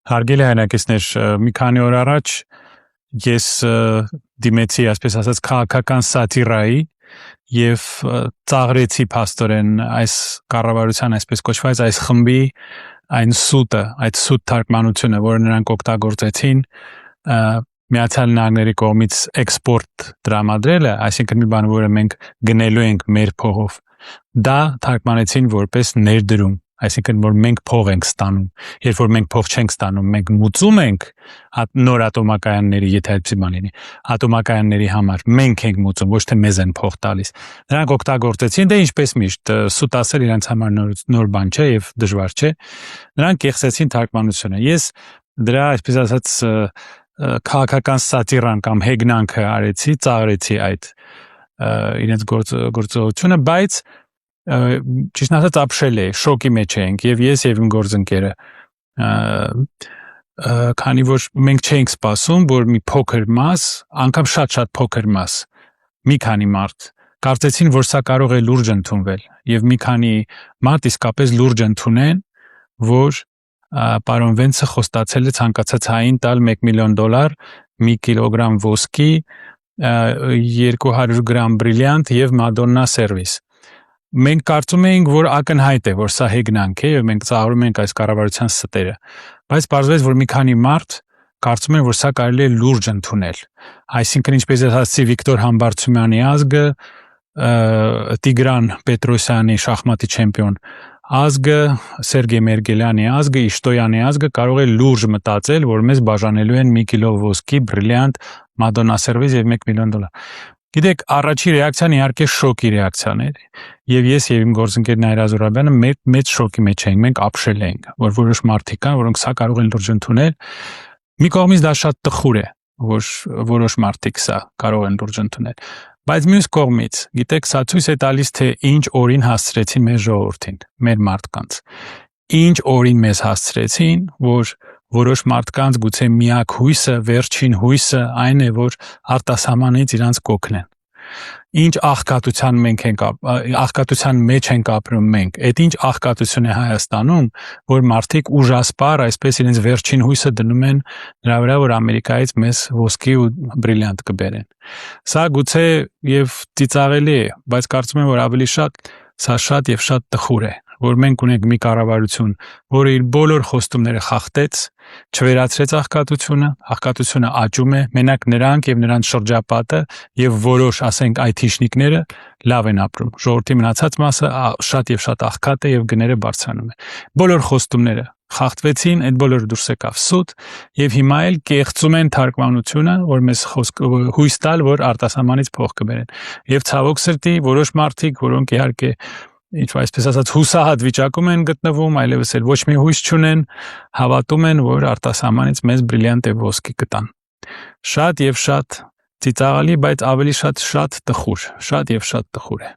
Հարգելի հայրենակիցներ, մի քանի օր առաջ ես դիմեցի, այսպես ասած, քաղաքական սատիրայի եւ ծաղրեցի փաստորեն այս կառավարության այսպես կոչված այս խմբի այն սուտը, այդ սուտ թարգմանությունը, որը նրանք օգտագործեցին Միացյալ Նահանգների կողմից էքսպորտ տրամադրելը, այսինքն մի բան, որը մենք գնելու ենք մեր փողով, դա թարգմանեցին որպես ներդրում, այսինքն որ մենք փող ենք ստանում, երբ որ մենք փող չենք ստանում, մենք մուծում ենք նոր ատոմակայանների, եթե այդպիսի բան լինի, ատոմակայանների համար, մենք ենք մուծում, ոչ թե մեզ են փող տալիս։ Նրանք օգտագործեցին, դե ինչպես միշտ, սուտ ասել իրենց համար նոր բան չէ եւ դժվար չէ։ Նրանք կեղծեցին թարգմանությունը։ Ես դրա, այսպես ասած, քաղաքական սատիրան կամ հեգնանքը արեցի, ծաղրեցի այդ իրենց գործողությունը, բայց ճիշտ ասած ապշել է, շոկի մեջ ենք եւ ես եւ իմ գործընկերը, քանի որ մենք չէինք սպասում, որ մի փոքր մաս, անգամ շատ փոքր մաս, մի քանի մարդ կարծեցին, որ սա կարող է լուրջ ընդունվել եւ մի քանի մարդ իսկապես լուրջ ընդունեն, որ պարոն Վենցը խոստացել է ցանկացած հային տալ $1 միլիոն, 1 կիլոգրամ ոսկի, 200 գրամ բրիլյանտ եւ Մադոննա սերվիս։ Մենք կարծում էինք, որ ակնհայտ է, որ սա հեգնանք է եւ մենք ծաղրում ենք այս կառավարության ստերը, բայց պարզվեց, որ մի քանի մարդ կարծում են, որ սա կարելի է լուրջ ընդունել։ Այսինքն, ինչպես ասացի Վիկտոր Համբարձումյանի ազգը, Տիգրան Պետրոսյանի շախմատի չեմպիոն ազգը, Սերգեյ Մերգելյանի ազգը, Իշտոյանի ազգը կարող է լուրջ մտածել, որ մեզ բաժանելու են 1 կիլո ոսկի, բրիլյանտ, Մադոննա սերվիս եւ $1 միլիոն։ Գիտեք, առաջի ռեակցիան իհարկե շոկի ռեակցիան էր, եւ ես եւ իմ գործընկեր Նայր Ազորաբյանը մեծ շոկի մեջ էինք, մենք ապշել էինք, որ որոշ մարդիկ կան, որոնք սա կարող են լուրջ ընդունել։ Մի կողմից դա շատ տխուր է, որ որոշ մարդիկ սա կարող են լուրջ ընդունել, բայց մյուս կողմից, գիտեք, սա ցույց է տալիս, թե ինչ օրին հասցրեցին մեր ժողովրդին, մեր մարդկանց, ինչ օրին մեզ հասցրեցին, որ որոշ մարդկանց գուցե միակ հույսը, վերջին հույսը այն է, որ արտասահմանից իրանց կօգնեն։ Ինչ աղքատության մեջ ենք ապրում մենք, այդ ինչ աղքատություն է Հայաստանում, որ մարդիկ ուժասպառ այսպես իրենց վերջին հույսը դնում են նրա վրա, որ Ամերիկայից մեզ ոսկի ու բրիլյանտ կբերեն։ Սա գուցե եւ ծիծաղելի է, բայց կարծում եմ, որ ավելի սա շատ եւ շատ տխուր է, որ մենք ունենք մի կառավարություն, որը իր բոլոր խոստումները խախտեց, չվերացրեց աղքատությունը աճում է, մենակ նրանք եւ նրանց շրջապատը եւ որոշ, ասենք, այթիշնիկները լավ են ապրում։ Ժողովրդի մնացած մասը շատ եւ շատ աղքատ է եւ գները բարձրանում են։ Բոլոր խոստումները խախտվեցին, այդ բոլորը դուրս եկավ սուտ եւ հիմա էլ կեղծում են թարգմանությունը, որ մեզ հույս տալ, որ արտասահմանից փող կբերեն։ Եվ ցավոք սրտի որոշ մարդիկ, որոնք իհարկե այսպես ասած հուսահատ վիճակում են գտնվում, այլևս էլ ոչ մի հույս չունեն, հավատում են, որ արտասահմանից մեզ բրիլյանտ եւ ոսկի կտան։ Շատ եւ շատ ծիծաղալի, բայց ավելի շատ տխուր, շատ եւ շատ տխուր է։